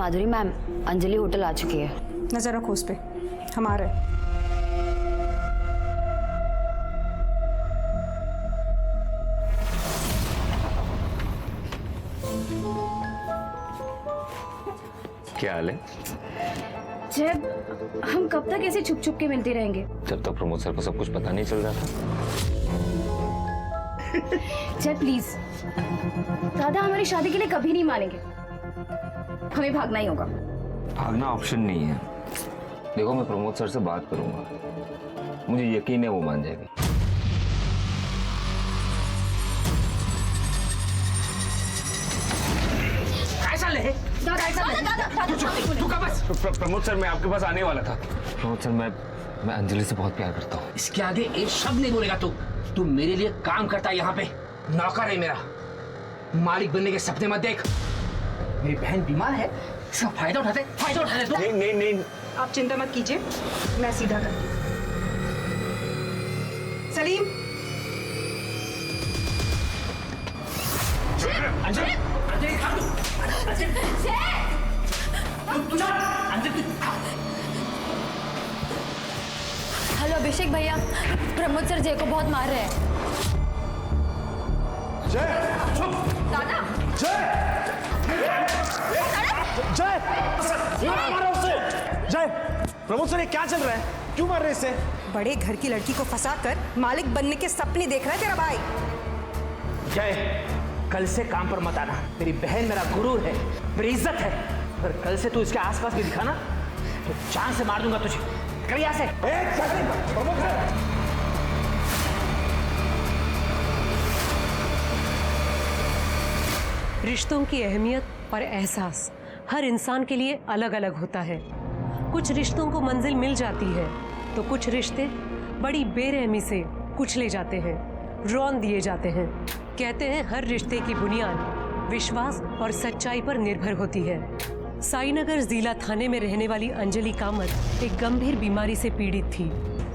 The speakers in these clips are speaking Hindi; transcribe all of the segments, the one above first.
माधुरी मैम, अंजलि होटल आ चुकी है। नजर रखो उस पे, हम आ रहे हैं। क्या हाल है? जब हम कब तक ऐसे छुप छुप के मिलते रहेंगे? जब तक प्रमोद सर को सब कुछ पता नहीं चल रहा था। जय प्लीज, दादा हमारी शादी के लिए कभी नहीं मानेंगे। हमें भागना ही होगा। भागना ऑप्शन नहीं है। देखो, मैं प्रमोद सर से बात करूंगा, मुझे यकीन है वो मान जाएगी। प्रमोद सर, मैं आपके पास आने वाला था। प्रमोद सर, मैं अंजलि से बहुत प्यार करता हूँ। इसके आगे एक शब्द नहीं बोलेगा तू मेरे लिए काम करता है, यहाँ पे नौकर है मेरा। मालिक बनने के सपने मत देख। मेरी बहन बीमार है, इसका फायदा उठाते तू। नहीं। आप चिंता मत कीजिए, मैं सीधा करती हूँ। सलीम, अंजलि हेलो अभिषेक भैया, प्रमोद सर जय को बहुत मार रहे हैं। दादा जय, प्रमोद सर ये क्या चल रहा है? क्यों मार रहे इससे? बड़े घर की लड़की को फंसाकर मालिक बनने के सपने देख रहा है तेरा भाई। जय, कल से काम पर मत आना। मेरी बहन मेरा गुरूर है, मेरी इज्जत है। अगर कल से तू इसके आसपास भी दिखा ना तो जान से मार दूंगा तुझे। कर यहाँ से। प्रमोद सर, रिश्तों की अहमियत और एहसास हर इंसान के लिए अलग अलग होता है। कुछ रिश्तों को मंजिल मिल जाती है तो कुछ रिश्ते बड़ी बेरहमी से कुचले जाते हैं, रौंद दिए जाते हैं। कहते हैं हर रिश्ते की बुनियाद विश्वास और सच्चाई पर निर्भर होती है। साईनगर जिला थाने में रहने वाली अंजलि कामत एक गंभीर बीमारी से पीड़ित थी,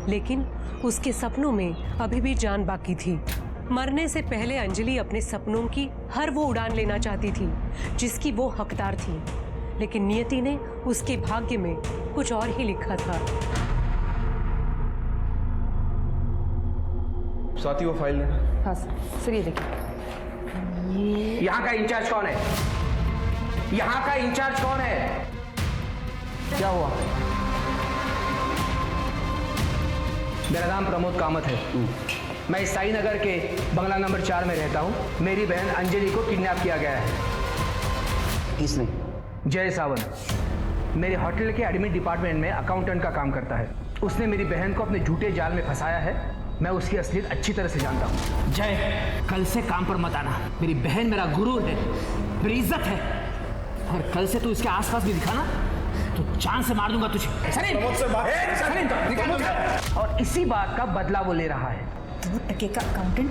लेकिन उसके सपनों में अभी भी जान बाकी थी। मरने से पहले अंजलि अपने सपनों की हर वो उड़ान लेना चाहती थी जिसकी वो हकदार थी, लेकिन नियति ने उसके भाग्य में कुछ और ही लिखा था। स्वाति वो फाइल लेना। हाँ सर, ये देखिए। यहाँ का इंचार्ज कौन है? यहाँ का इंचार्ज कौन है? क्या हुआ? मेरा नाम प्रमोद कामत है। मैं इस साईनगर के बंगला नंबर 4 में रहता हूँ। मेरी बहन अंजलि को किडनैप किया गया है। किसने? जय सावंत मेरे होटल के एडमिन डिपार्टमेंट में अकाउंटेंट का काम करता है। उसने मेरी बहन को अपने झूठे जाल में फंसाया है। मैं उसकी असलियत अच्छी तरह से जानता हूँ। जय, कल से काम पर मत आना। मेरी बहन मेरा गुरूर है, मेरी इज्जत है। और कल से तू इसके आसपास भी दिखा ना तो जान से मार दूंगा तुझे। और इसी बात का बदला वो ले रहा है। 2 टके का अकाउंटेंट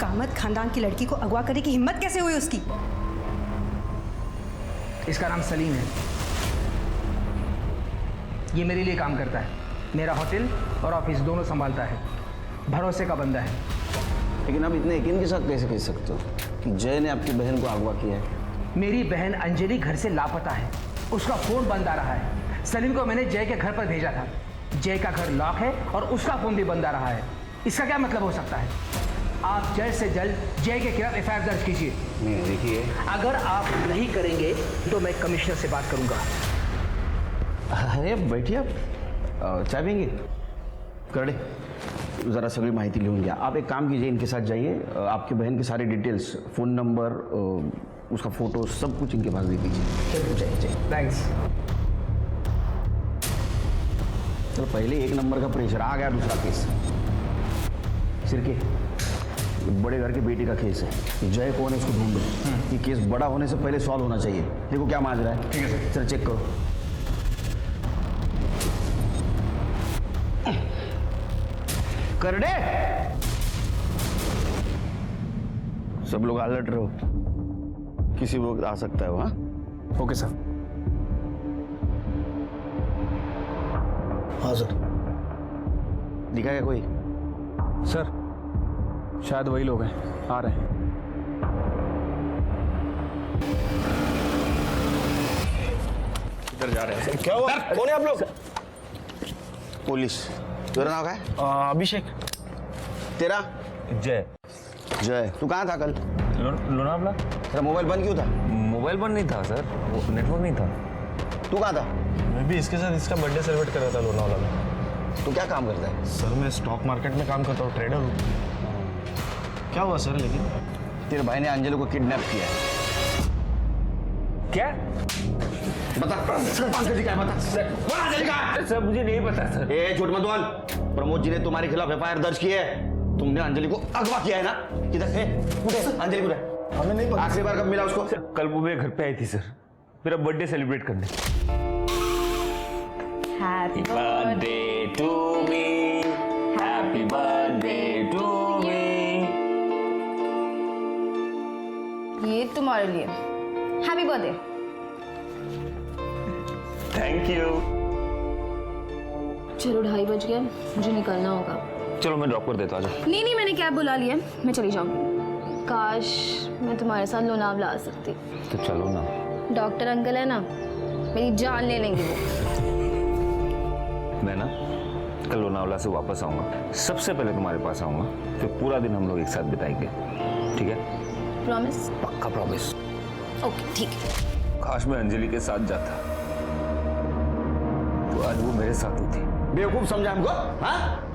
कामत खानदान की लड़की को अगवा करने की हिम्मत कैसे हुई उसकी? इसका नाम सलीम है। ये मेरे लिए काम करता है। मेरा होटल और ऑफिस दोनों संभालता है। भरोसे का बंदा है। लेकिन आप इतने यकीन के साथ कैसे कह सकते हो कि जय ने आपकी बहन को अगवा किया है? मेरी बहन अंजलि घर से लापता है। उसका फोन बंद आ रहा है। सलीम को मैंने जय के घर पर भेजा था। जय का घर लॉक है और उसका फोन भी बंद आ रहा है। इसका क्या मतलब हो सकता है? आप जल्द से जल्द जय के खिलाफ एफआईआर दर्ज कीजिए। नहीं, देखिए, अगर आप नहीं करेंगे तो मैं कमिश्नर से बात करूंगा। अरे बैठिए, आप चाय पिएंगे? करड़े, ज़रा सगळी माहिती लिहून घ्या। आप एक काम कीजिए, इनके साथ जाइए, आपकी बहन के सारे डिटेल्स, फ़ोन नंबर, उसका फ़ोटो, सब कुछ इनके पास दे दीजिए। जय थैंक्स। चलो, पहले 1 नंबर का प्रेशर आ गया। दूसरा केस सिरके, बड़े घर के बेटी का केस है। जय कौन है उसको ढूंढो। ये केस बड़ा होने से पहले सॉल्व होना चाहिए। देखो क्या माजरा है। ठीक है सर। चल चेक करो। करड़े, सब लोग अलर्ट रहो, किसी वक्त आ सकता है वहाँ। Okay sir. हाँ सर। दिखा क्या कोई? सर शायद वही लोग हैं, आ रहे हैं। इधर जा रहे हैं। क्या हुआ? कौन है आप लोग? पुलिस। तेरा नाम क्या है? अभिषेक। तेरा? जय। जय। तू कहाँ था कल? लोनावला। तेरा मोबाइल बंद क्यों था? मोबाइल बंद नहीं था सर, वो नेटवर्क नहीं था। तू कहाँ था? मैं भी इसके साथ इसका बर्थडे सेलिब्रेट कर रहा था लोनावला में। तू क्या काम करता है? सर मैं स्टॉक मार्केट में काम करता हूँ, ट्रेडर हूँ। क्या हुआ सर? लेकिन तेरे भाई ने अंजलि को किडनैप किया है। क्या? बता अंजलि का है, बता। बोल अंजलि का है। सर मुझे नहीं पता सर। ए झूठ मत बोल। प्रमोद जी ने तुम्हारे खिलाफ एफआईआर दर्ज की है। तुमने अंजलि को अगवा किया है ना? किधर है? अंजलि को है? हमें नहीं पता। आखिरी बार कब मिला उसको? कल वो मेरे घर पे आई थी सर, मेरा बर्थडे सेलिब्रेट करने। Happy birthday to me, happy birthday to me. ये तुम्हारे लिए हैप्पी बर्थडे। Thank you. चलो 2:30 बज गया, मुझे निकलना होगा। चलो मैं ड्रॉप कर देता हूँ। आजा। नहीं मैंने कैब बुला लिया, मैं चली जाऊंगी। काश मैं तुम्हारे साथ लोनावला आ सकती। तो चलो ना। डॉक्टर अंकल है ना, मेरी जान ले लेंगे वो। मैं ना कल लोनावला से वापस आऊंगा, सबसे पहले तुम्हारे पास आऊंगा, फिर पूरा दिन हम लोग एक साथ बिताएंगे, ठीक है? प्रॉमिस? पक्का प्रॉमिस। ओके ठीक है। काश मैं अंजलि के साथ जाता तो आज वो मेरे साथ होती। बेवकूफ समझा हमको? हाँ?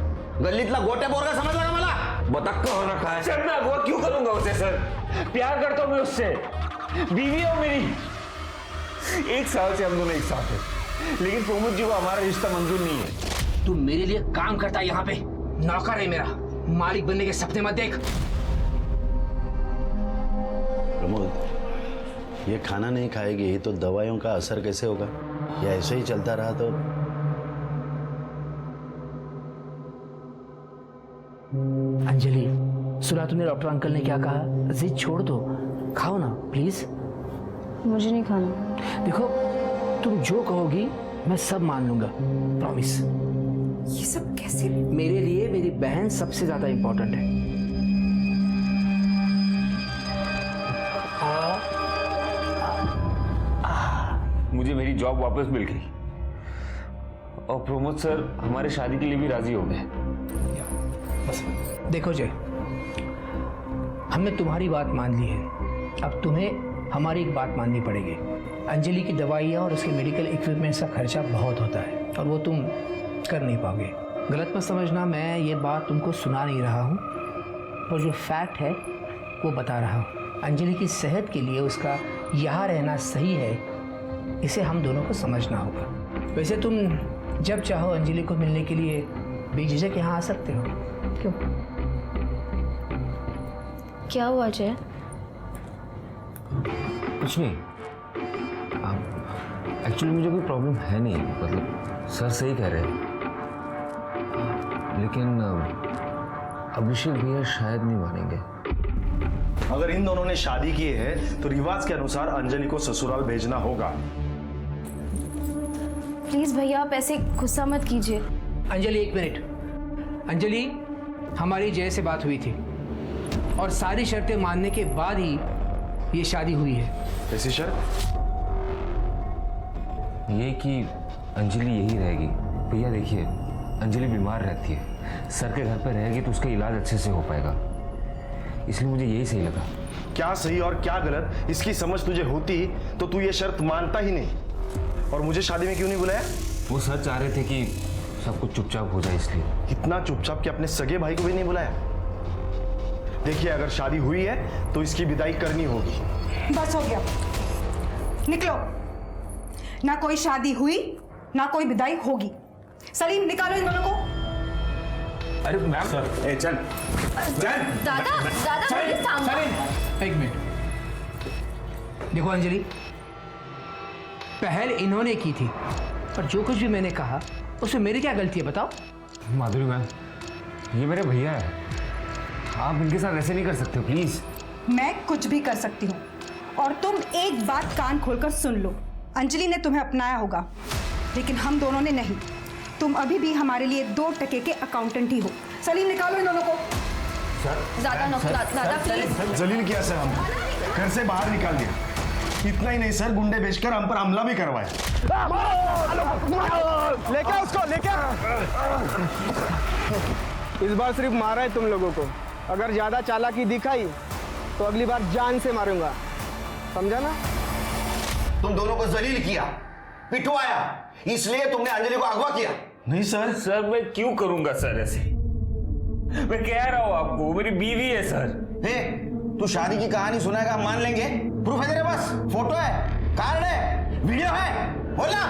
गल्लीतला गोट्या पोरगा समझ लगा मला? बता कौन रखा है? सर मैं अगवा क्यों करूंगा उसे सर? प्यार करता हूं मैं उससे, बीवी है मेरी। 1 साल से हम दोनों एक साथ हैं, लेकिन प्रमोद जी को हमारा रिश्ता मंजूर नहीं है। तू मेरे लिए काम करता है यहाँ पे, नौकर है मेरा। मालिक बनने के सपने मत देख। प्रमोद, ये खाना नहीं खाएगी तो दवाइयों का असर कैसे होगा? या ऐसे ही चलता रहा तो? अंजलि, सुना तूने डॉक्टर अंकल ने क्या कहा? जिद छोड़ दो, खाओ ना प्लीज। मुझे नहीं खाना। देखो, तुम जो कहोगी मैं सब मान लूंगा, प्रॉमिस। ये सब कैसे? मेरे लिए मेरी बहन सबसे ज्यादा इंपॉर्टेंट है। मुझे मेरी जॉब वापस मिल गई और प्रमोद सर हमारे शादी के लिए भी राजी हो गए। देखो जय, हमने तुम्हारी बात मान ली है, अब तुम्हें हमारी एक बात माननी पड़ेगी। अंजलि की दवाइयाँ और उसके मेडिकल इक्विपमेंट्स का खर्चा बहुत होता है और वो तुम कर नहीं पाओगे। गलत मत समझना, मैं ये बात तुमको सुना नहीं रहा हूँ, और जो फैक्ट है वो बता रहा हूँ। अंजलि की सेहत के लिए उसका यहाँ रहना सही है, इसे हम दोनों को समझना होगा। वैसे तुम जब चाहो अंजलि को मिलने के लिए बेझिझक यहाँ आ सकते हो। क्यों? क्या हुआ जय? कुछ नहीं, एक्चुअली मुझे कोई प्रॉब्लम है नहीं, मतलब सर सही कह रहे हैं, लेकिन अभिषेक भैया शायद नहीं मानेंगे। अगर इन दोनों ने शादी की है तो रिवाज के अनुसार अंजलि को ससुराल भेजना होगा। प्लीज भैया आप ऐसे गुस्सा मत कीजिए। अंजलि एक मिनट। अंजलि, हमारी जय से बात हुई थी और सारी शर्तें मानने के बाद ही ये शादी हुई है। ऐसी शर्त? ये कि अंजलि यही रहेगी। भैया देखिए, अंजलि बीमार रहती है, सर के घर पे रहेगी तो उसका इलाज अच्छे से हो पाएगा, इसलिए मुझे यही सही लगा। क्या सही और क्या गलत इसकी समझ तुझे होती तो तू ये शर्त मानता ही नहीं। और मुझे शादी में क्यों नहीं बुलाया? वो सर चाह रहे थे कि सब कुछ चुपचाप हो जाए, इसलिए। इतना चुपचाप कि अपने सगे भाई को भी नहीं बुलाया? देखिए, अगर शादी हुई है तो इसकी विदाई करनी होगी। बस हो गया, निकलो। ना कोई शादी हुई ना कोई विदाई होगी। सलीम, निकालो इन दोनों को। अरे मैम सर, ए चल दादा मेरे सामने। एक मिनट, देखो अंजलि, पहल इन्होंने की थी और जो कुछ भी मैंने कहा उसमें मेरी क्या गलती है बताओ? माधुरी मैम, ये मेरे भैया है, आप इनके साथ ऐसे नहीं कर सकते प्लीज। मैं कुछ भी कर सकती हूँ, और तुम एक बात कान खोलकर सुन लो। अंजलि ने तुम्हें अपनाया होगा, लेकिन हम दोनों ने नहीं। तुम अभी भी हमारे लिए 2 टके के अकाउंटेंट ही हो। सलीम, निकालो इन दोनों को। दादा प्लीज। जलील किया सर, हम घर से बाहर निकाल दिया। इतना ही नहीं सर, गुंडे बेचकर हम पर हमला भी करवाया। लेके उसको लेके। इस बार सिर्फ मारा है तुम लोगों को, अगर ज्यादा चालाकी दिखाई तो अगली बार जान से मारूंगा, समझा ना? तुम दोनों को जलील किया, पिटवाया, इसलिए तुमने अंजलि को अगवा किया। नहीं सर। सर मैं क्यों करूंगा सर ऐसे? मैं कह रहा हूं आपको, वो मेरी बीवी है सर। हे, तू शादी की कहानी सुनाएगा, हम मान लेंगे। प्रूफ है तेरे पास? फोटो है, कार्ड है, वीडियो है, बोला।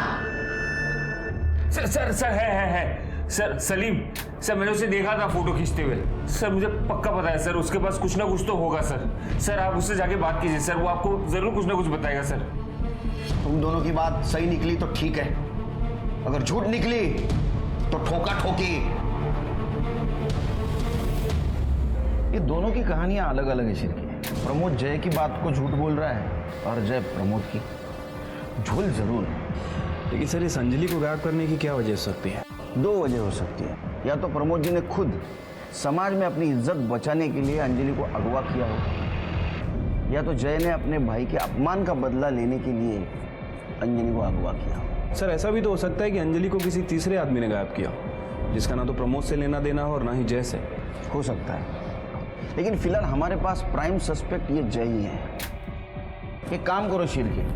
सर सर सर है सर। सलीम सर, मैंने उसे देखा था फोटो खींचते हुए। सर मुझे पक्का पता है सर, उसके पास कुछ ना कुछ तो होगा सर। सर आप उससे जाके बात कीजिए सर, वो आपको जरूर कुछ ना कुछ बताएगा सर। तुम दोनों की बात सही निकली तो ठीक है, अगर झूठ निकली तो ठोका ठोकी। ये दोनों की कहानियां अलग अलग है शिरकी। प्रमोद जय की बात को झूठ बोल रहा है और जय प्रमोद की। झूल जरूर, लेकिन सर इस अंजलि को गायब करने की क्या वजह हो सकती है? दो वजह हो सकती है। या तो प्रमोद जी ने खुद समाज में अपनी इज्जत बचाने के लिए अंजलि को अगवा किया हो, या तो जय ने अपने भाई के अपमान का बदला लेने के लिए अंजलि को अगवा किया हो। सर ऐसा भी तो हो सकता है कि अंजलि को किसी तीसरे आदमी ने गायब किया, जिसका ना तो प्रमोद से लेना देना हो और ना ही जय से। हो सकता है, लेकिन फिलहाल हमारे पास प्राइम सस्पेक्ट ये जय ही है। एक काम करो शिरकी,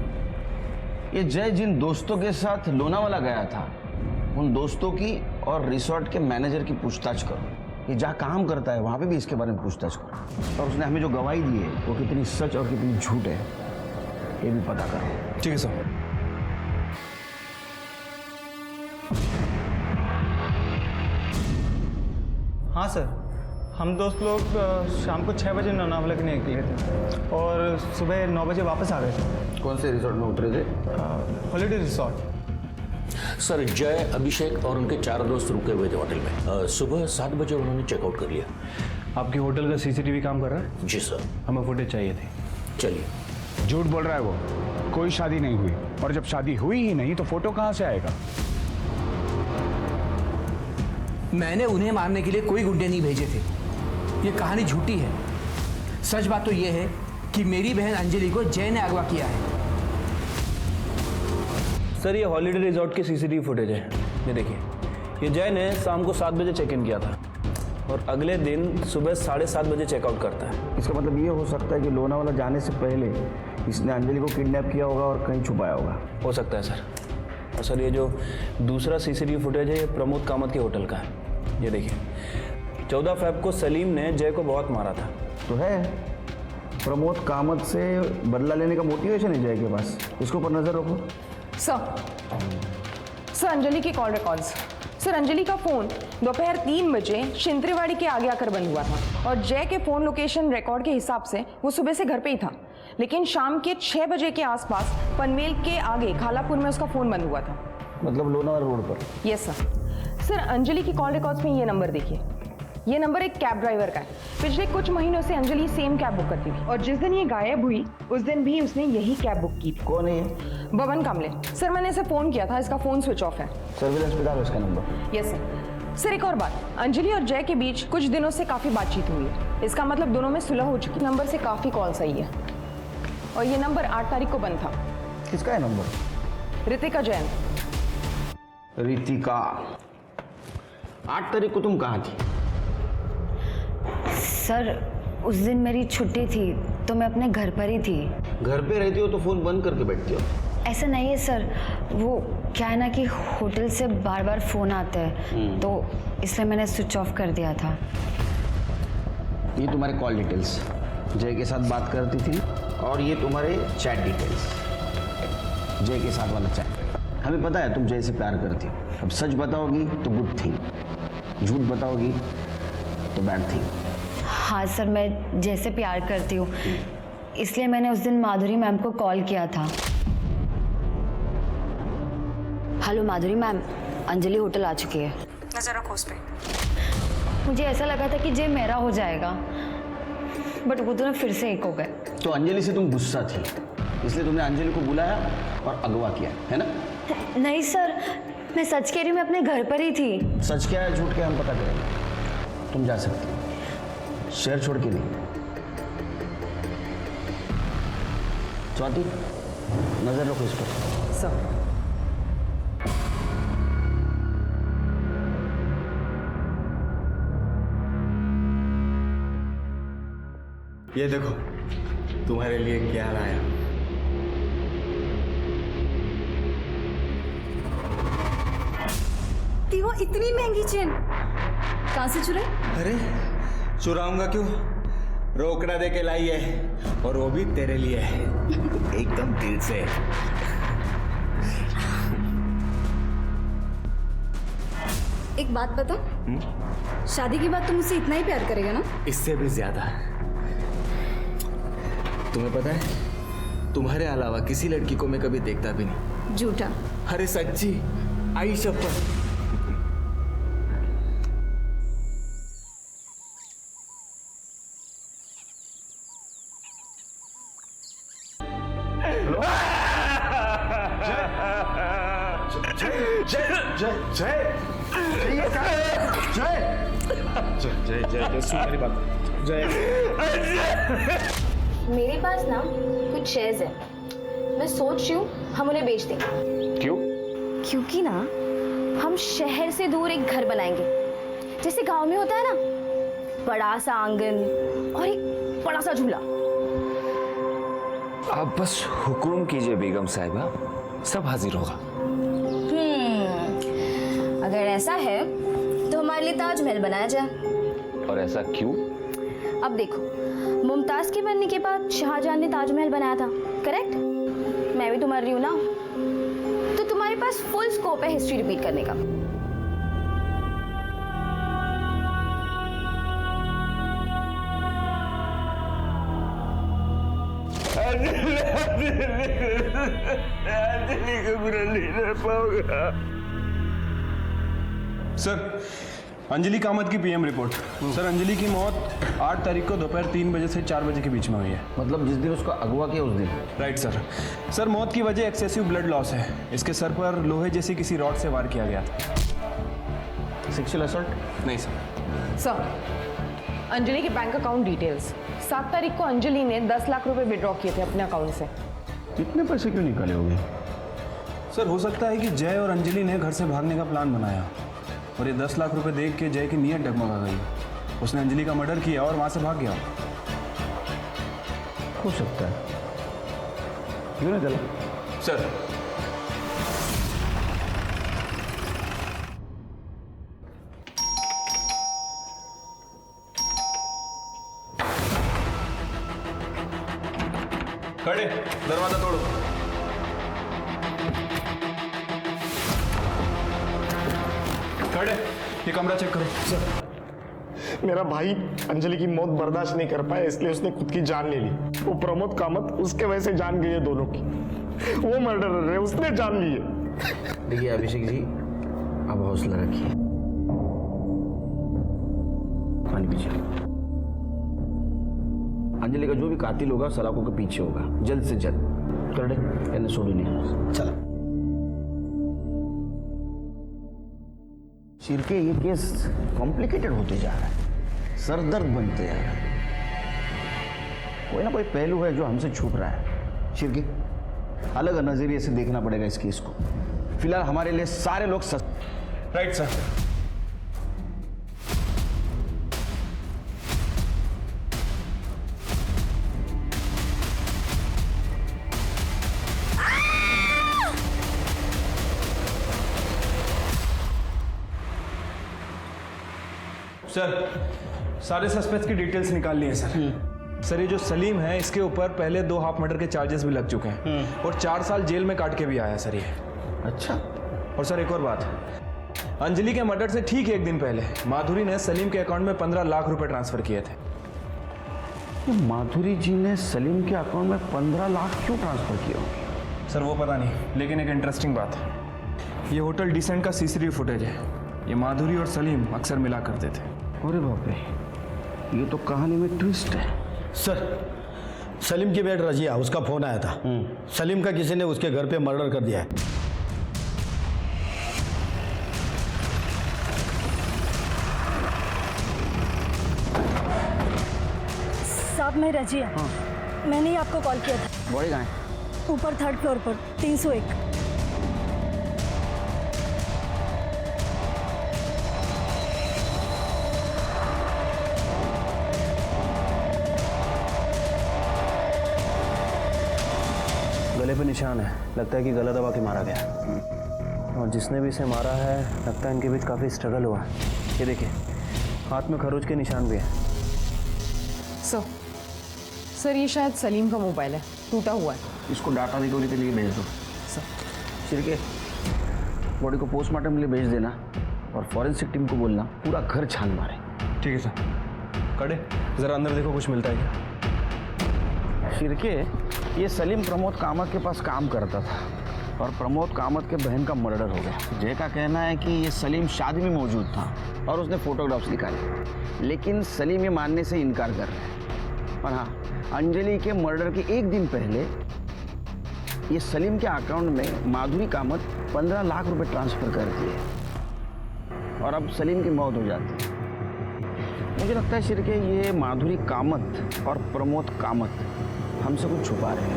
ये जय जिन दोस्तों के साथ लोनावाला गया था, उन दोस्तों की और रिसोर्ट के मैनेजर की पूछताछ करो। ये जहाँ काम करता है वहाँ पे भी इसके बारे में पूछताछ करो, और उसने हमें जो गवाही दी है वो कितनी सच और कितनी झूठ है ये भी पता करो। ठीक है सर। हाँ सर, हम दोस्त लोग शाम को 6 बजे लोनावाला के लिए निकले थे और सुबह 9 बजे वापस आ गए थे। कौन से रिसोर्ट में उतरे थे? Holiday resort. सर जय, अभिषेक और उनके 4 दोस्त रुके हुए थे होटल में। सुबह 7 बजे उन्होंने चेकआउट कर लिया। आपके होटल का सीसीटीवी काम कर रहा है? जी सर। हमें फुटेज चाहिए थी। चलिए। झूठ बोल रहा है वो, कोई शादी नहीं हुई, और जब शादी हुई ही नहीं तो फोटो कहाँ से आएगा? मैंने उन्हें मारने के लिए कोई गुंडे नहीं भेजे थे, ये कहानी झूठी है। सच बात तो ये है कि मेरी बहन अंजलि को जय ने अगवा किया है। सर ये हॉलीडे रिजॉर्ट की सीसीटीवी फुटेज है, ये देखिए। ये जय ने शाम को 7 बजे चेक इन किया था और अगले दिन सुबह 7:30 बजे चेकआउट करता है। इसका मतलब ये हो सकता है कि लोनावाला जाने से पहले इसने अंजलि को किडनैप किया होगा और कहीं छुपाया होगा। हो सकता है सर। और सर ये जो दूसरा सीसीटीवी फुटेज है ये प्रमोद कामत के होटल का है, ये देखिए। 14 फ़रवरी को सलीम ने जय को बहुत मारा था। तो है, प्रमोद कामत से बदला लेने का मोटिवेशन है जय के पास। इसके ऊपर नजर रखो। सर अंजलि की कॉल रिकॉर्ड्स। सर अंजलि का फोन दोपहर 3 बजे शिंत्रेवाड़ी के आगे आकर बंद हुआ था, और जय के फोन लोकेशन रिकॉर्ड के हिसाब से वो सुबह से घर पे ही था, लेकिन शाम के 6 बजे के आसपास पनवेल के आगे खालापुर में उसका फोन बंद हुआ था। मतलब लोनावाला रोड पर? Yes sir. सर अंजलि की कॉल रिकॉर्ड्स में ये नंबर देखिए, ये नंबर एक कैब ड्राइवर का है। पिछले कुछ महीनों से अंजलि सेम कैब बुक करती थी, और जिस दिन ये गायब हुई उस दिन भी उसने यही कैब बुक की थी। कौन है ये? बबन कामले। सर मैंने इसे फोन किया था, इसका फोन स्विच ऑफ है। सर्विलेंस पे डालो इसका नंबर। Yes sir. सर एक और बात, अंजलि और जय के बीच कुछ दिनों से काफी बातचीत हुई है, इसका मतलब दोनों में सुलह हो चुकी। नंबर से काफी कॉल्स आई है, और ये नंबर 8 तारीख को बंद था। किसका है नंबर? रितिका जैन। रितिका, 8 तारीख को तुम कहाँ थी? सर उस दिन मेरी छुट्टी थी तो मैं अपने घर पर ही थी। घर पे रहती हो तो फोन बंद करके बैठती हो? ऐसा नहीं है सर, वो क्या है ना कि होटल से बार बार फोन आते हैं, तो इसलिए मैंने स्विच ऑफ कर दिया था। ये तुम्हारे कॉल डिटेल्स, जय के साथ बात करती थी, और ये तुम्हारे चैट डिटेल्स, जय के साथ वाला चैट। हमें पता है तुम जय से प्यार करती हो। अब सच बताओगी तो गुड थिंग, झूठ बताओगी तो बैड थिंग। हाँ सर, मैं जय से प्यार करती हूँ, इसलिए मैंने उस दिन माधुरी मैम को कॉल किया था। हेलो माधुरी मैम, अंजलि होटल आ चुकी है। नजर रखो उस पे। मुझे ऐसा लगा था कि जय मेरा हो जाएगा, बट वो दोनों फिर से एक हो गए। तो अंजलि से तुम गुस्सा थी, इसलिए तुमने अंजलि को बुलाया और अगवा किया, है ना? नहीं सर, मैं सच कह रही हूँ, मैं अपने घर पर ही थी। सच क्या है झूठ क्या हम पता करेंगे। तुम जा सकती हो, शहर छोड़ के नहीं। स्वाति नजर रखो इस पर। सर ये देखो तुम्हारे लिए क्या लाया। कि वो इतनी महंगी चेन कहाँ से चुराई? अरे चुराऊंगा क्यों, रोकड़ा दे के लाई है, और वो भी तेरे लिए है, एकदम दिल से। एक बात बता, शादी के बाद तुम मुझसे इतना ही प्यार करेगा ना? इससे भी ज्यादा। तुम्हें पता है, तुम्हारे अलावा किसी लड़की को मैं कभी देखता भी नहीं। झूठा। अरे सच्ची, आई शपथ। मेरे पास ना कुछ शेयर्स है, मैं सोच रही हूँ हम उन्हें बेच दें। क्यों? क्योंकि ना हम शहर से दूर एक घर बनाएंगे, जैसे गांव में होता है ना, बड़ा सा आंगन और एक बड़ा सा झूला। आप बस हुक्म कीजिए बेगम साहिबा, सब हाजिर होगा। अगर ऐसा है तो हमारे लिए ताजमहल बनाया जाए। और ऐसा क्यों? अब देखो, मुमताज के बनने के बाद शाहजहां ने ताजमहल बनाया था, करेक्ट? मैं भी तुम्हारी हूं ना, तो तुम्हारे पास फुल स्कोप है हिस्ट्री रिपीट करने का। सर, अंजलि कामत की पीएम रिपोर्ट। सर, अंजलि की मौत 8 तारीख को दोपहर 3 बजे से 4 बजे के बीच में हुई है। मतलब जिस दिन उसको अगवा किया उस दिन? Right sir. सर, मौत की वजह एक्सेसिव ब्लड लॉस है। इसके सर पर लोहे जैसी किसी रॉड से वार किया गया था। Sexual assault? नहीं सर। सर, अंजलि के बैंक अकाउंट डिटेल्स। 7 तारीख को अंजलि ने 10 लाख रुपए विड्रॉ किए थे अपने अकाउंट से। इतने पैसे क्यों निकाले होंगे? सर, हो सकता है कि जय और अंजलि ने घर से भागने का प्लान बनाया और ये 10 लाख रुपए देख के जय की नीयत डगमगा गई। उसने अंजलि का मर्डर किया और वहां से भाग गया। हो सकता है। क्यों ना चला? सर, खड़े, दरवाजा तोड़ो। खड़े, ये कमरा चेक करो। सर, मेरा भाई अंजलि की मौत बर्दाश्त नहीं कर पाया, इसलिए उसने खुद की जान ले ली। वो प्रमोद कामत उसके वजह से जान गई है दोनों की। वो मर्डरर है, उसने जान ली है। देखिए अभिषेक जी, अब हौसला रखिए, पानी पीजिए। अंजलि का जो भी कातिल होगा सलाखों के पीछे होगा, जल्द से जल्द। कर दे, सोडी नहीं। चला शिरके, ये केस कॉम्प्लिकेटेड होते जा रहा है, सरदर्द बनते जा रहा है। कोई ना कोई पहलू है जो हमसे छुप रहा है। शिरके, अलग नजरिए से देखना पड़ेगा इस केस को। फिलहाल हमारे लिए सारे लोग राइट सर। सर, सारे सस्पेक्ट्स की डिटेल्स निकाल लिए सर। सर, ये जो सलीम है इसके ऊपर पहले 2 हाफ मर्डर के चार्जेस भी लग चुके हैं और 4 साल जेल में काट के भी आया सर ये। अच्छा। और सर एक और बात, अंजलि के मर्डर से ठीक 1 दिन पहले माधुरी ने सलीम के अकाउंट में 15 लाख रुपए ट्रांसफर किए थे। माधुरी जी ने सलीम के अकाउंट में 15 लाख क्यों ट्रांसफर किए होंगे? सर वो पता नहीं, लेकिन एक इंटरेस्टिंग बात है, ये होटल डिसेंट का सीसीटीवी फुटेज है। ये माधुरी और सलीम अक्सर मिला करते थे। अरे बाप रे, ये तो कहानी में ट्विस्ट है। सर, सलीम की बेट रजिया, उसका फोन आया था। सलीम का किसी ने उसके घर पे मर्डर कर दिया है। साहब, मैं रजिया। मैंने ही आपको कॉल किया था। बॉडी कहाँ है? ऊपर 3rd फ्लोर पर 301। गले पे निशान है, लगता है कि गला दबा के मारा गया। और जिसने भी इसे मारा है लगता है इनके बीच काफ़ी स्ट्रगल हुआ। ये देखिए हाथ में खरोच के निशान भी है। सर ये शायद सलीम का मोबाइल है, टूटा हुआ है। इसको डाटा रिकवरी के लिए भेज दो। छिड़के बॉडी को पोस्टमार्टम के लिए भेज देना और फॉरेंसिक टीम को बोलना पूरा घर छान मारे। ठीक है सर। कड़े ज़रा अंदर देखो कुछ मिलता है क्या। शिरके ये सलीम प्रमोद कामत के पास काम करता था और प्रमोद कामत के बहन का मर्डर हो गया। जय का कहना है कि ये सलीम शादी में मौजूद था और उसने फोटोग्राफ्स निकाले, लेकिन सलीम ये मानने से इनकार कर रहा है। और हाँ, अंजलि के मर्डर के एक दिन पहले ये सलीम के अकाउंट में माधुरी कामत 15 लाख रुपए ट्रांसफर कर दिए और अब सलीम की मौत हो जाती है। मुझे लगता है शिरके ये माधुरी कामत और प्रमोद कामत हमसे कुछ छुपा रहे हैं।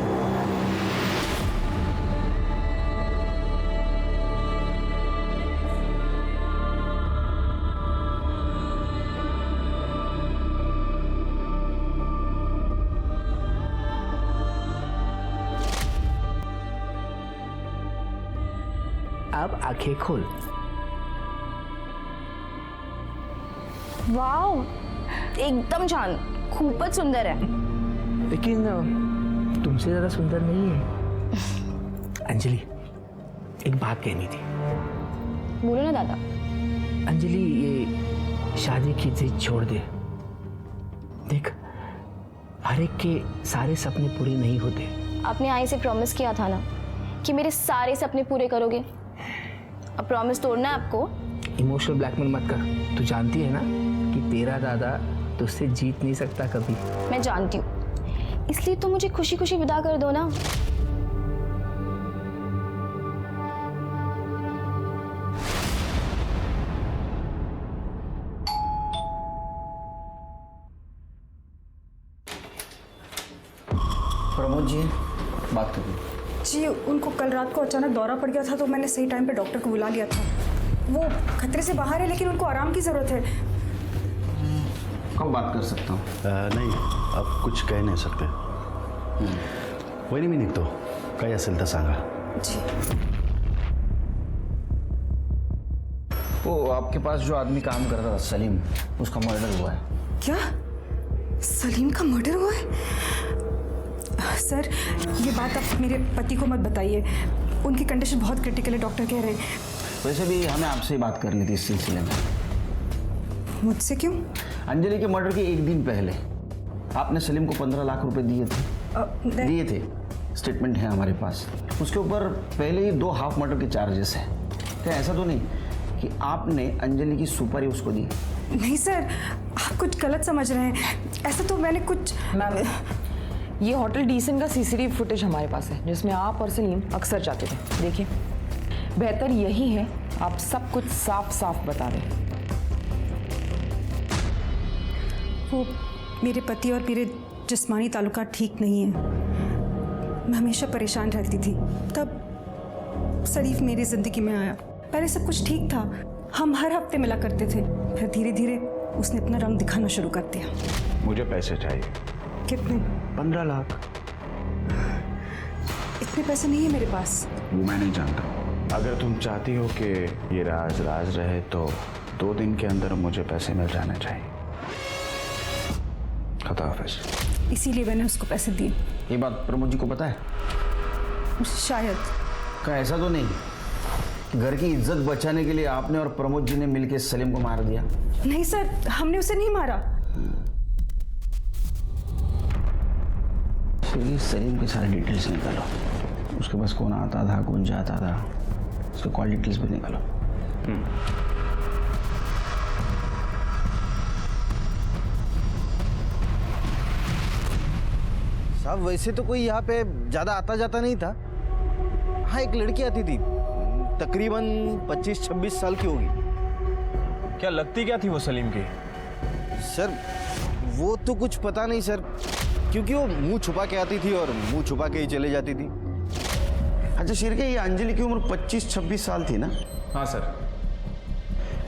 अब आंखें खोल। वाओ, एकदम छान, खूपच सुंदर है। लेकिन तुमसे ज़्यादा सुंदर नहीं है। अंजलि, एक बात कहनी थी। बोलो ना दादा। अंजलि, ये शादी की जिद छोड़ दे। देख, हर एक के सारे सपने पूरे नहीं होते। आपने आई से प्रॉमिस किया था ना कि मेरे सारे सपने पूरे करोगे। अब प्रॉमिस तोड़ना है आपको। इमोशनल ब्लैकमेल मत कर। तू जानती है ना कि तेरा दादा तुझसे जीत नहीं सकता कभी। मैं जानती हूँ, इसलिए तो मुझे खुशी खुशी विदा कर दो ना। प्रमोद जी बात करिए। जी, उनको कल रात को अचानक दौरा पड़ गया था तो मैंने सही टाइम पे डॉक्टर को बुला लिया था। वो खतरे से बाहर है लेकिन उनको आराम की ज़रूरत है। कब बात कर सकता हूँ? नाही, अब कुछ कह नहीं सकते. वहिनी मी निघतो, काही असेल तर सांगा. जी. वो आपके पास जो आदमी काम करता था सलीम, उसका मर्डर हुआ है। क्या? सलीम का मर्डर हुआ है? सर, ये बात आप मेरे पति को मत बताइए, उनकी कंडीशन बहुत क्रिटिकल है, डॉक्टर कह रहे हैं। वैसे भी हमें आपसे बात करनी थी इस सिलसिले में। मुझसे क्यों? अंजलि के मर्डर के एक दिन पहले आपने सलीम को 15 लाख रुपए दिए थे। स्टेटमेंट है हमारे पास। उसके ऊपर पहले ही 2 हाफ मर्डर के चार्जेस हैं। क्या ऐसा तो नहीं कि आपने अंजलि की सुपारी उसको दी? नहीं सर, आप कुछ गलत समझ रहे हैं। ऐसा तो मैंने कुछ। मैम, ये होटल डीसेंट का सीसीटीवी फुटेज हमारे पास है जिसमें आप और सलीम अक्सर जाते थे। देखिए, बेहतर यही है आप सब कुछ साफ साफ बता दें। वो मेरे पति और मेरे जिस्मानी ताल्लुकात ठीक नहीं है। मैं हमेशा परेशान रहती थी, तब शरीफ मेरी ज़िंदगी में आया। पहले सब कुछ ठीक था, हम हर हफ्ते मिला करते थे। फिर धीरे धीरे उसने अपना रंग दिखाना शुरू कर दिया। मुझे पैसे चाहिए। कितने? 15 लाख। इतने पैसे नहीं है मेरे पास। वो मैं नहीं जानता। अगर तुम चाहती हो कि ये राज राज रहे तो 2 दिन के अंदर मुझे पैसे मिल जाने चाहिए। खुदा हाफिज। इसीलिए मैंने उसको पैसे दिए। ये बात प्रमोद जी को पता है? शायद। क्या ऐसा तो नहीं कि घर की इज्जत बचाने के लिए आपने और प्रमोद जी ने मिलकर सलीम को मार दिया? नहीं सर, हमने उसे नहीं मारा। चलिए सलीम के सारे डिटेल्स निकालो। उसके पास कौन आता था, कौन जाता था, उसके कॉल डिटेल्स भी निकालो। साहब, वैसे तो कोई यहाँ पे ज़्यादा आता जाता नहीं था। हाँ, एक लड़की आती थी, तकरीबन 25-26 साल की होगी। क्या लगती क्या थी वो सलीम की? सर, वो तो कुछ पता नहीं सर, क्योंकि वो मुंह छुपा के आती थी और मुंह छुपा के ही चले जाती थी। अच्छा शिरके, ये अंजलि की उम्र 25-26 साल थी ना? हाँ सर।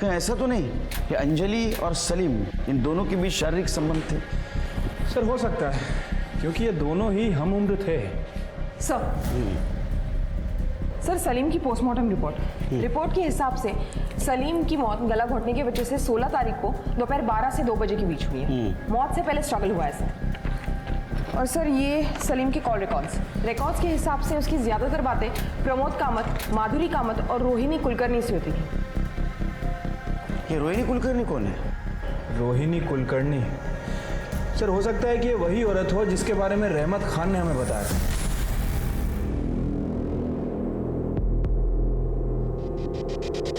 क्या ऐसा तो नहीं कि अंजलि और सलीम इन दोनों के बीच शारीरिक संबंध थे? सर हो सकता है, क्योंकि ये दोनों ही हम उम्र थे। सर सलीम की पोस्टमार्टम रिपोर्ट के हिसाब से सलीम की मौत गला घोटने की वजह से 16 तारीख को दोपहर 12 से 2 बजे के बीच हुई है। मौत से पहले स्ट्रगल हुआ है सर। और सर ये सलीम के कॉल रिकॉर्ड्स के हिसाब से उसकी ज़्यादातर बातें प्रमोद कामत, माधुरी कामत और रोहिणी कुलकर्णी से होती थी। ये रोहिणी कुलकर्णी कौन है? रोहिणी कुलकर्णी सर, हो सकता है कि ये वही औरत हो जिसके बारे में रहमत खान ने हमें बताया।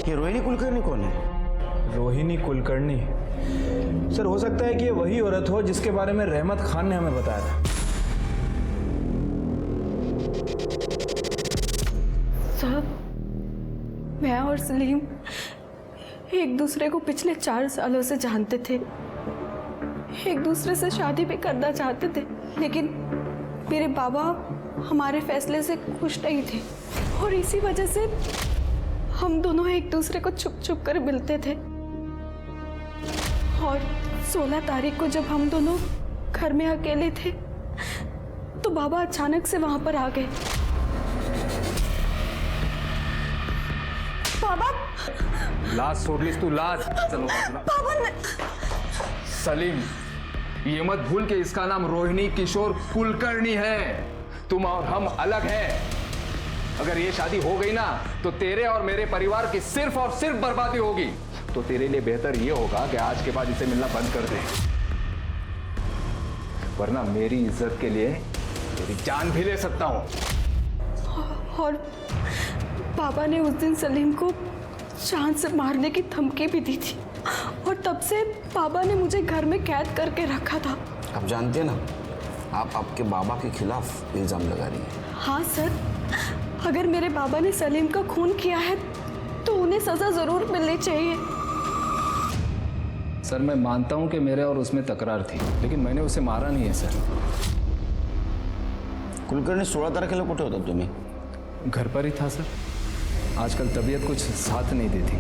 ये रोहिणी कुलकर्णी कौन है? रोहिणी कुलकर्णी सर, हो सकता है कि ये वही औरत हो जिसके बारे में रहमत खान ने हमें बताया था। साहब, मैं और सलीम एक दूसरे को पिछले 4 सालों से जानते थे, एक दूसरे से शादी भी करना चाहते थे, लेकिन मेरे बाबा हमारे फैसले से खुश नहीं थे और इसी वजह से हम दोनों एक दूसरे को छुप छुप कर मिलते थे। और 16 तारीख को जब हम दोनों घर में अकेले थे तो बाबा अचानक से वहां पर आ गए। बाबा, लाज सोडलीस तू, लाज। चलो बाबा सलीम, ये मत भूल के इसका नाम रोहिणी किशोर कुलकर्णी है। तुम और हम अलग हैं। अगर ये शादी हो गई ना तो तेरे और मेरे परिवार की सिर्फ और सिर्फ बर्बादी होगी। तो तेरे लिए बेहतर ये होगा कि आज के बाद इसे मिलना बंद कर दे, वरना मेरी इज्जत के लिए तेरी जान भी ले सकता हूं। और पापा ने उस दिन सलीम को जान से मारने की धमकी भी दी थी और तब से पापा ने मुझे घर में कैद करके रखा था। आप जानते हैं ना, आप आपके बाबा के खिलाफ इल्जाम लगा रही हैं। हाँ सर, अगर मेरे बाबा ने सलीम का खून किया है तो उन्हें सजा जरूर मिलनी चाहिए। सर मैं मानता हूं कि मेरे और उसमें तकरार थी, लेकिन मैंने उसे मारा नहीं है सर। कुलकर्णी 16 तारखेला कुठे होता तुम्ही? घर पर ही था सर। आजकल तबीयत कुछ साथ नहीं देती।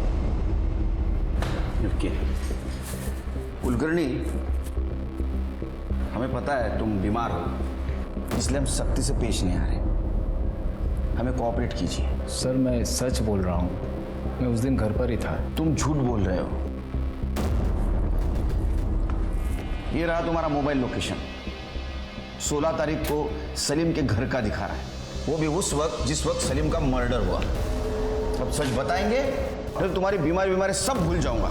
कुलकर्णी, हमें पता है तुम बीमार हो, इसलिए हम सख्ती से पेश नहीं आ रहे। हमें कोऑपरेट कीजिए। सर मैं सच बोल रहा हूँ, मैं उस दिन घर पर ही था। तुम झूठ बोल रहे हो। ये रहा तुम्हारा मोबाइल लोकेशन, 16 तारीख को सलीम के घर का दिखा रहा है, वो भी उस वक्त जिस वक्त सलीम का मर्डर हुआ। अब सच बताएंगे फिर तुम्हारी बीमारी सब भूल जाऊंगा।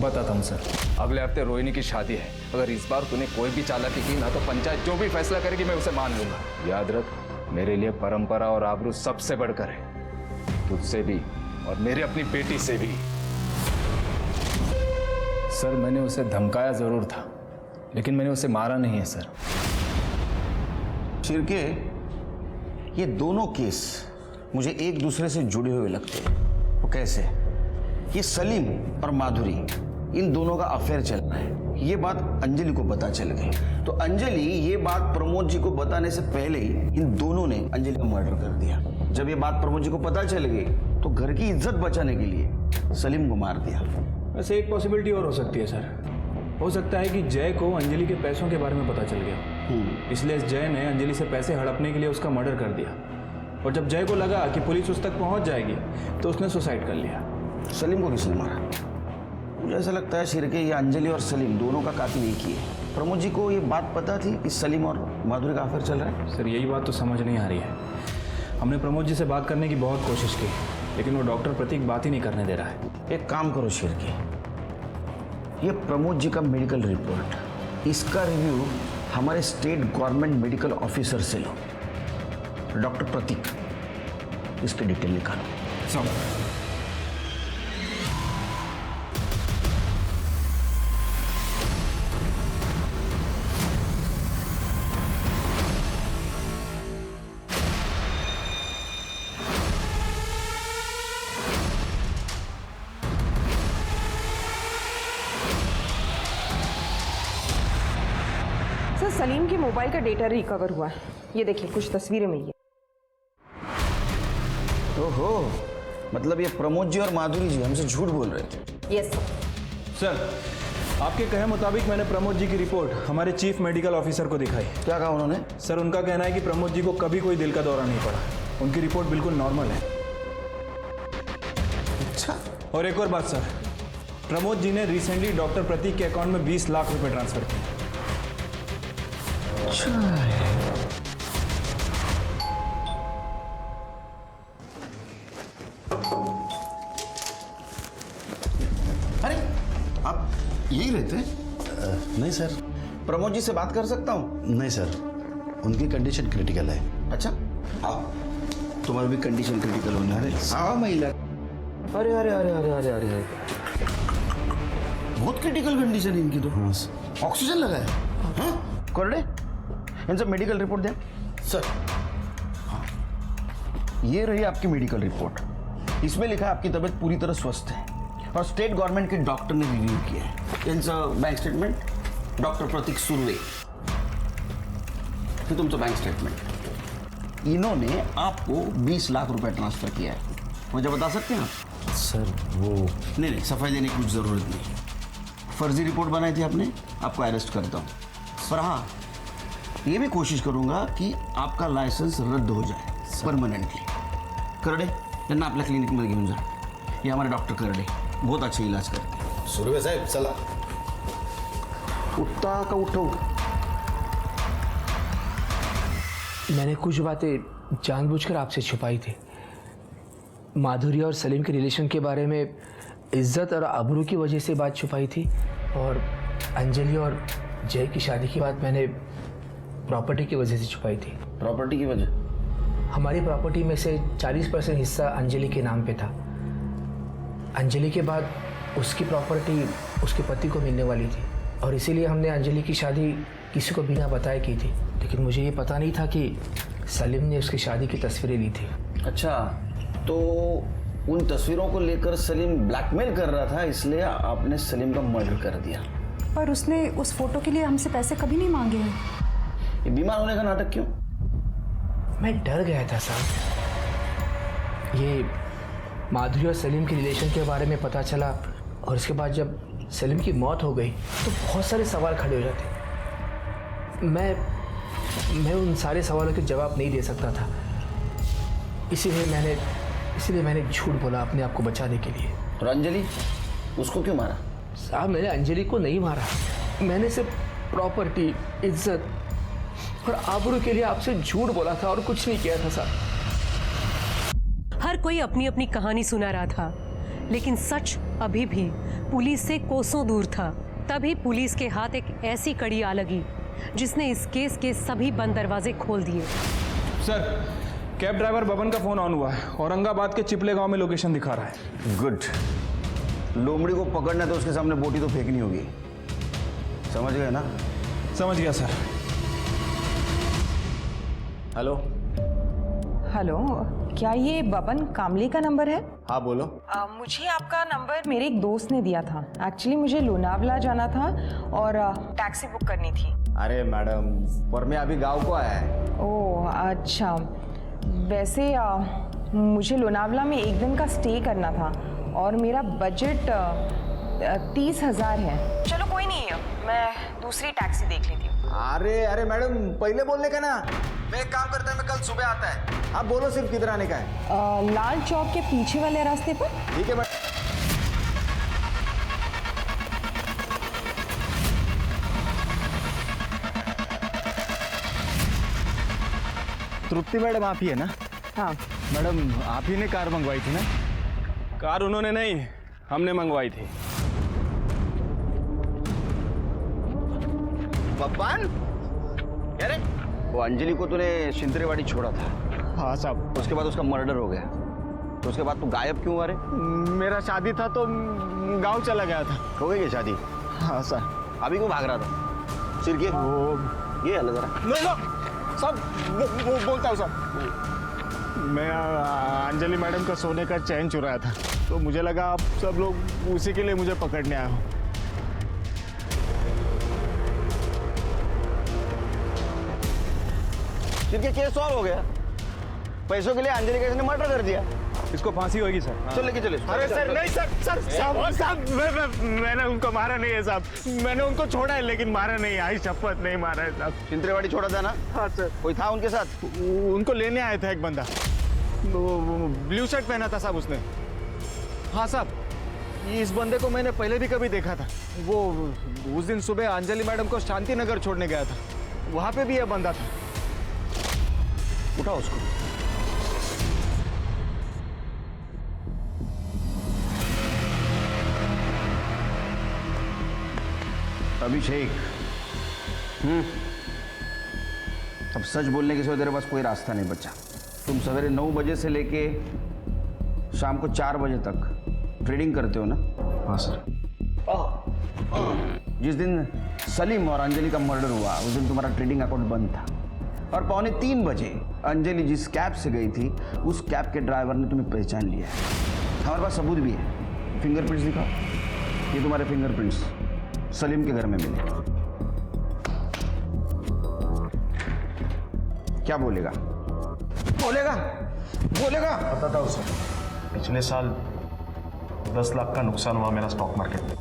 बताता हूँ सर। अगले हफ्ते रोहिणी की शादी है। अगर इस बार तूने कोई भी चालाकी की ना तो पंचायत जो भी फैसला करेगी मैं उसे मान लूंगा। याद रख, मेरे लिए परंपरा और आबरू सबसे बढ़कर है, तुझसे भी और मेरी अपनी बेटी से भी। सर मैंने उसे धमकाया जरूर था, लेकिन मैंने उसे मारा नहीं है सर। शिरके, ये दोनों केस मुझे एक दूसरे से जुड़े हुए लगते हैं। वो कैसे? ये सलीम और माधुरी, इन दोनों का अफेयर चल रहा है। ये बात अंजलि को पता चल गई, तो अंजलि ये बात प्रमोद जी को बताने से पहले ही इन दोनों ने अंजलि का मर्डर कर दिया। जब ये बात प्रमोद जी को पता चल गई तो घर की इज्जत बचाने के लिए सलीम को मार दिया। वैसे एक पॉसिबिलिटी और हो सकती है सर। हो सकता है कि जय को अंजलि के पैसों के बारे में पता चल गया, इसलिए जय ने अंजलि से पैसे हड़पने के लिए उसका मर्डर कर दिया। और जब जय को लगा कि पुलिस उस तक पहुंच जाएगी तो उसने सुसाइड कर लिया। सलीम को किसने मारा? मुझे ऐसा लगता है शिरके, ये अंजलि और सलीम दोनों का कातिल एक ही है। प्रमोद जी को ये बात पता थी कि सलीम और माधुरी का अफेयर चल रहा है? सर यही बात तो समझ नहीं आ रही है। हमने प्रमोद जी से बात करने की बहुत कोशिश की, लेकिन वो डॉक्टर प्रतीक बात ही नहीं करने दे रहा है। एक काम करो शिरके, ये प्रमोद जी का मेडिकल रिपोर्ट, इसका रिव्यू हमारे स्टेट गवर्नमेंट मेडिकल ऑफिसर से लो। डॉक्टर प्रतीक, इसके डिटेल निकालो। सब सलीम के मोबाइल का डेटा रिकवर हुआ है। ये देखिए कुछ तस्वीरें में। ओहो, मतलब ये प्रमोद जी और माधुरी जी हमसे झूठ बोल रहे थे। यस सर, आपके कहे मुताबिक मैंने प्रमोद जी की रिपोर्ट हमारे चीफ मेडिकल ऑफिसर को दिखाई। क्या कहा उन्होंने? सर, उनका कहना है कि प्रमोद जी को कभी कोई दिल का दौरा नहीं पड़ा। उनकी रिपोर्ट बिल्कुल नॉर्मल है। अच्छा। और एक और बात सर, प्रमोद जी ने रिसेंटली डॉक्टर प्रतीक के अकाउंट में 20 लाख रुपए ट्रांसफर किए। अरे आप यही रहते हैं? नहीं सर। प्रमोद जी से बात कर सकता हूँ? नहीं सर, उनकी कंडीशन क्रिटिकल है। अच्छा, आओ, तुम्हारी भी कंडीशन क्रिटिकल होना है। हाँ महिला। अरे अरे अरे अरे अरे अरे अरे, बहुत क्रिटिकल कंडीशन है इनकी तो। हाँ ऑक्सीजन लगा है। हाँ कोरडे, इनसे मेडिकल रिपोर्ट दे सर। हाँ, ये रही आपकी मेडिकल रिपोर्ट। इसमें लिखा है आपकी तबीयत पूरी तरह स्वस्थ है और स्टेट गवर्नमेंट के डॉक्टर ने रिव्यू किया है। इनका बैंक स्टेटमेंट, डॉक्टर प्रतीक सुर्वे, फिर तुमचं बैंक स्टेटमेंट। इन्होंने आपको 20 लाख रुपए ट्रांसफर किया है। मुझे बता सकते हैं आप? सर वो नहीं, सफाई देने की कुछ ज़रूरत नहीं। फर्जी रिपोर्ट बनाई थी आपने, आपको अरेस्ट करता हूँ। पर हाँ, ये भी कोशिश करूँगा कि आपका लाइसेंस रद्द हो जाए परमानेंटली। करडे, यांना आपल्या क्लिनिकमध्ये घेऊन जा। ये हमारे डॉक्टर करडे बहुत अच्छे इलाज करते हैं। सुर्वे साहेब चला। उठता का उठो। मैंने कुछ बातें जानबूझकर आपसे छुपाई थी। माधुरी और सलीम के रिलेशन के बारे में इज्जत और आबरू की वजह से बात छुपाई थी, और अंजलि और जय की शादी की बात मैंने प्रॉपर्टी की वजह से छुपाई थी। प्रॉपर्टी की वजह? हमारी प्रॉपर्टी में से 40% हिस्सा अंजलि के नाम पे था। अंजलि के बाद उसकी प्रॉपर्टी उसके पति को मिलने वाली थी, और इसीलिए हमने अंजलि की शादी किसी को बिना बताए की थी। लेकिन मुझे ये पता नहीं था कि सलीम ने उसकी शादी की तस्वीरें ली थी। अच्छा, तो उन तस्वीरों को लेकर सलीम ब्लैकमेल कर रहा था, इसलिए आपने सलीम का मर्डर कर दिया। पर उसने उस फोटो के लिए हमसे पैसे कभी नहीं मांगे हैं। ये बीमार होने का नाटक क्यों? मैं डर गया था साहब। ये माधुरी और सलीम के रिलेशन के बारे में पता चला, और इसके बाद जब सलीम की मौत हो गई तो बहुत सारे सवाल खड़े हो जाते। मैं उन सारे सवालों के जवाब नहीं दे सकता था। इसीलिए मैंने झूठ बोला अपने आप को बचाने के लिए। और अंजलि, उसको क्यों मारा? साहब, मैंने अंजलि को नहीं मारा। मैंने सिर्फ प्रॉपर्टी, इज्जत और आबरू के लिए आपसे झूठ बोला था और कुछ नहीं किया था साहब। हर कोई अपनी अपनी कहानी सुना रहा था, लेकिन सच अभी भी पुलिस से कोसों दूर था। तभी पुलिस के हाथ एक ऐसी कड़ी आ लगी जिसने इस केस के सभी बंद दरवाजे खोल दिए। सर, कैब ड्राइवर बबन का फोन ऑन हुआ है। औरंगाबाद के चिपले गांव में लोकेशन दिखा रहा है। गुड। लोमड़ी को पकड़ना तो उसके सामने बोटी तो फेंकनी होगी। समझ गए ना? समझ गया सर। हेलो हेलो, क्या ये बबन कामली का नंबर है? हाँ बोलो। मुझे आपका नंबर मेरे एक दोस्त ने दिया था। एक्चुअली मुझे लोनावला जाना था और टैक्सी बुक करनी थी। अरे मैडम, पर मैं अभी गांव को आया है। ओह अच्छा, वैसे मुझे लोनावला में एक दिन का स्टे करना था और मेरा बजट 30,000 है। चलो कोई नहीं, मैं दूसरी टैक्सी देख लेती हूँ। अरे मैडम, पहले बोलने का ना। मैं एक काम करता है, मैं कल सुबह आता है। आप बोलो सिर्फ किधर आने का है। लाल चौक के पीछे वाले रास्ते पर। ठीक है मैडम। तृप्ति मैडम आप ही है ना? हाँ मैडम, आप ही ने कार मंगवाई थी ना? कार उन्होंने नहीं, हमने मंगवाई थी। बब्बान, अरे वो अंजलि को तूने शिंतरेवाड़ी छोड़ा था। हाँ साहब। उसके बाद उसका मर्डर हो गया, तो उसके बाद तू गायब क्यों हुआ रे? मेरा शादी था तो गांव चला गया था। हो गई क्या शादी? हाँ सर। अभी क्यों भाग रहा था? सिर के ये हल जरा। नहीं सब बोलता हूँ साहब। मैं अंजलि मैडम का सोने का चैन चुराया था, तो मुझे लगा आप सब लोग उसी के लिए मुझे पकड़ने आए हो। सिर के केस सॉल्व हो गया? पैसों के लिए अंजलि का इसने मर्डर कर दिया। इसको फांसी होगी सर। चल लेके चले। अरे सर नहीं सर, साहब मैंने उनको मारा नहीं है साहब, मैंने उनको छोड़ा है लेकिन मारा नहीं, आई शपथ नहीं मारा है साहब। चिंतरेवाड़ी छोड़ा था ना? हाँ सर। कोई था उनके साथ? उनको लेने आया था एक बंदा, ब्लू शर्ट पहना था साहब उसने। हाँ साहब, इस बंदे को मैंने पहले भी कभी देखा था। वो उस दिन सुबह अंजलि मैडम को शांति नगर छोड़ने गया था, वहां पे भी यह बंदा था। उठाओ उसको। अभिषेक, अब सच बोलने के सिवा तेरे पास कोई रास्ता नहीं बचा। तुम सवेरे 9 बजे से लेके शाम को 4 बजे तक ट्रेडिंग करते हो ना? हाँ सर। जिस दिन सलीम और अंजलि का मर्डर हुआ उस दिन तुम्हारा ट्रेडिंग अकाउंट बंद था, और 2:45 बजे अंजलि जिस कैब से गई थी उस कैब के ड्राइवर ने तुम्हें पहचान लिया है। हमारे पास सबूत भी है, फिंगरप्रिंट्स दिखाओ। ये तुम्हारे फिंगरप्रिंट्स सलीम के घर में मिले। क्या बोलेगा? बोलेगा? पता था उसे, पिछले साल 10 लाख का नुकसान हुआ मेरा स्टॉक मार्केट में,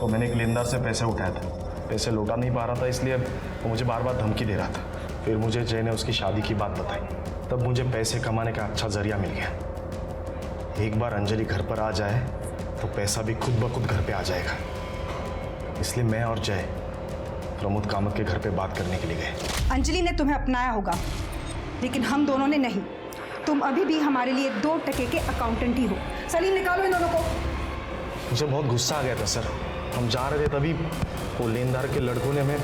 तो मैंने एक लेनदार से पैसे उठाए थे। पैसे लौटा नहीं पा रहा था, इसलिए वो मुझे बार बार धमकी दे रहा था। फिर मुझे जय ने उसकी शादी की बात बताई, तब मुझे पैसे कमाने का अच्छा जरिया मिल गया। एक बार अंजलि घर पर आ जाए तो पैसा भी खुद ब खुद घर पे आ जाएगा। इसलिए मैं और जय प्रमोद कामत के घर पे बात करने के लिए गए। अंजलि ने तुम्हें अपनाया होगा, लेकिन हम दोनों ने नहीं। तुम अभी भी हमारे लिए 2 टके के अकाउंटेंट ही हो। सलीम, निकालो इन दोनों को। मुझे बहुत गुस्सा आ गया था सर। हम जा रहे थे तभी वो लेनदार के लड़कों ने हमें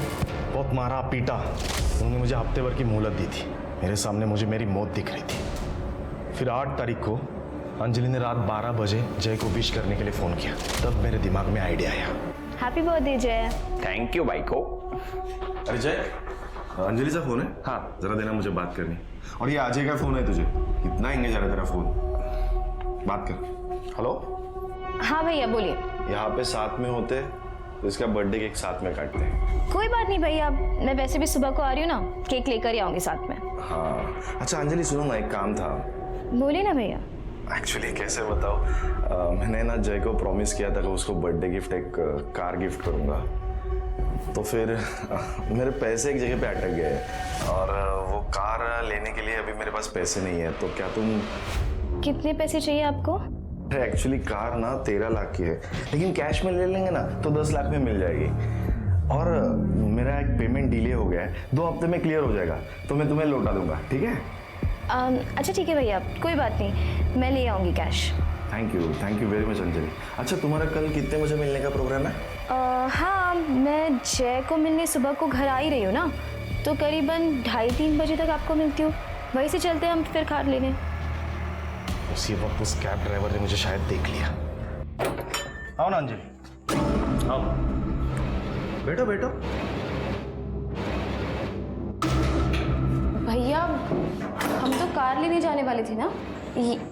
बहुत मारा पीटा। उन्होंने मुझे हफ्ते भर की मोहलत दी थी। मेरे सामने मुझे मेरी मौत दिख रही थी। फिर 8 तारीख को अंजलि ने रात 12 बजे जय को विश करने के लिए फ़ोन किया। तब मेरे दिमाग में आइडिया आया। हैप्पी बर्थडे जय। थैंक यू भाई को। अरे जय, अंजलि सा फोन है? हाँ। जरा देना, मुझे बात करनी। और ये अजय का फोन है तुझे? कितना एंगेज आ रहा है तेरा फोन? बात कर। हेलो। हाँ भैया बोलिए। यहाँ पे साथ में होते तो इसका बर्थडे केक साथ में काटते हैं। कोई बात नहीं भैया, मैं वैसे भी सुबह को आ रही हूँ ना, केक लेकर ही आऊंगी साथ में। हाँ अच्छा अंजलि, सुनो ना, एक काम था। बोलिए ना भैया। एक्चुअली कैसे बताओ, मैंने ना जय को प्रॉमिस किया था कि उसको बर्थडे गिफ्ट एक कार गिफ्ट करूँगा। तो फिर मेरे पैसे एक जगह पे अटक गए और वो कार लेने के लिए अभी मेरे पास पैसे नहीं है। तो क्या तुम... कितने पैसे चाहिए आपको? एक्चुअली कार ना 13 लाख की है, लेकिन कैश में ले लेंगे ना तो 10 लाख में मिल जाएगी। और मेरा एक पेमेंट डिले हो गया है, 2 हफ्ते में क्लियर हो जाएगा, तो मैं तुम्हें लौटा दूंगा, ठीक है? अच्छा ठीक है भैया, कोई बात नहीं, मैं ले आऊँगी cash. Thank you very much Anjali. अच्छा तुम्हारा कल कितने बजे मिलने का प्रोग्राम है? हाँ, मैं जय को मिलने सुबह को घर आ ही रही हूँ ना, तो करीबन 2:30-3 बजे तक आपको मिलती हूँ। वहीं से चलते हैं हम फिर कार लेने। उसी वक्त उस कैब ड्राइवर ने मुझे शायद देख लिया। आओ ना अंजलि, आओ। बैठो। भैया हम तो कार लेने जाने वाले थे ना,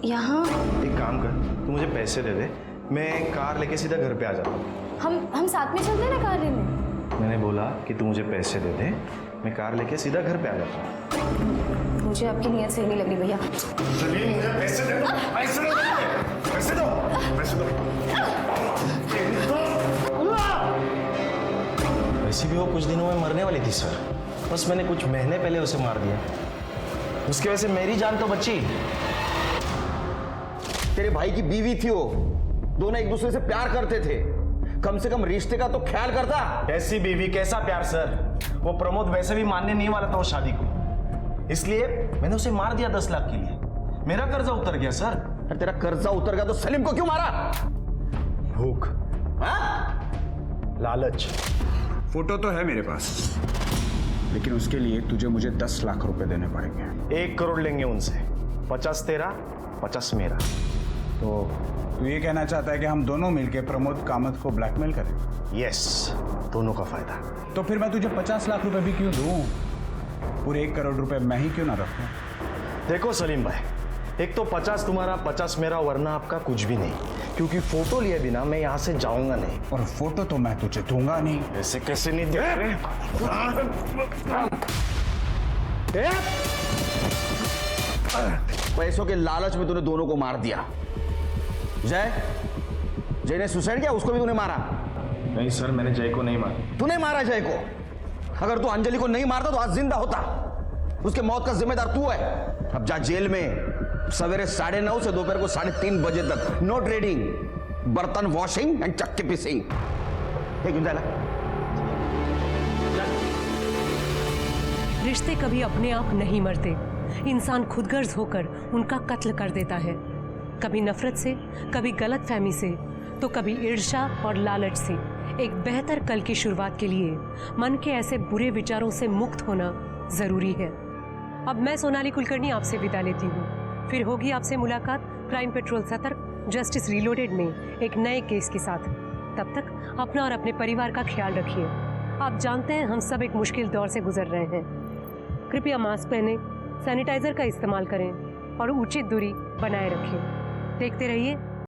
यहाँ। एक काम कर, तू मुझे पैसे दे दे, मैं कार लेके सीधा घर पे आ जाता हूँ। हम साथ में चलते हैं ना कार लेने। मैंने बोला कि तू मुझे पैसे दे दे, मैं कार लेके सीधा घर पे आ जाता हूँ। मुझे आपकी नीयत सही नहीं लग रही भैया। चलिए मुझे पैसे दे दो, पैसे दो। वैसे भी वो कुछ दिनों में मरने वाली थी सर, बस मैंने कुछ महीने पहले उसे मार दिया। उसकी वजह से मेरी जान तो बची। तेरे भाई की बीवी थी वो, दोनों एक दूसरे से प्यार करते थे, कम से कम रिश्ते का तो ख्याल करता। ऐसी बीवी कैसा प्यार सर, वो प्रमोद वैसे भी मानने नहीं वाला था वो शादी को, इसलिए मैंने उसे मार दिया 10 लाख के लिए। मेरा कर्जा उतर गया सर। अरे तेरा कर्जा उतर गया तो सलीम को क्यों मारा? भूख, लालच। फोटो तो है मेरे पास, लेकिन उसके लिए तुझे मुझे 10 लाख रुपए देने पड़ेंगे। 1 करोड़ लेंगे उनसे, 50 तेरा, 50 मेरा। तो तू ये कहना चाहता है कि हम दोनों मिलकर प्रमोद कामत को ब्लैकमेल करें? यस, दोनों का फायदा। तो फिर मैं तुझे 50 लाख रुपए भी क्यों दूं? पूरे 1 करोड़ रुपए मैं ही क्यों ना रखूं? देखो सलीम भाई, एक तो 50 तुम्हारा, 50 मेरा, वरना आपका कुछ भी नहीं, क्योंकि फोटो लिए बिना मैं यहाँ से जाऊंगा नहीं। और फोटो तो मैं तुझे दूंगा नहीं। ऐसे कैसे नहीं दे रहे? पैसों के लालच में तूने दोनों को मार दिया। जय ने सुसाइड किया, उसको भी तूने मारा? नहीं सर, मैंने जय को नहीं मारा। तूने मारा जय को? अगर तू अंजलि को नहीं मारता तो आज जिंदा होता। उसके मौत का जिम्मेदार तू है। अब जा जेल में सवेरे 9:30 से दोपहर को 3:30 बजे तक। नो ट्रेडिंग, बर्तन वॉशिंग एंड चक्के पिसिंग। रिश्ते कभी अपने आप नहीं मरते, इंसान खुदगर्ज होकर उनका कत्ल कर देता है। कभी नफरत से, कभी गलतफहमी से, तो कभी ईर्ष्या और लालच से। एक बेहतर कल की शुरुआत के लिए मन के ऐसे बुरे विचारों से मुक्त होना जरूरी है। अब मैं सोनाली कुलकर्णी आपसे विदा लेती हूँ। फिर होगी आपसे मुलाकात क्राइम पेट्रोल सतर्क जस्टिस रीलोडेड में एक नए केस के साथ। तब तक अपना और अपने परिवार का ख्याल रखिए। आप जानते हैं हम सब एक मुश्किल दौर से गुजर रहे हैं। कृपया मास्क पहने, सैनिटाइजर का इस्तेमाल करें और उचित दूरी बनाए रखें। देखते रहिए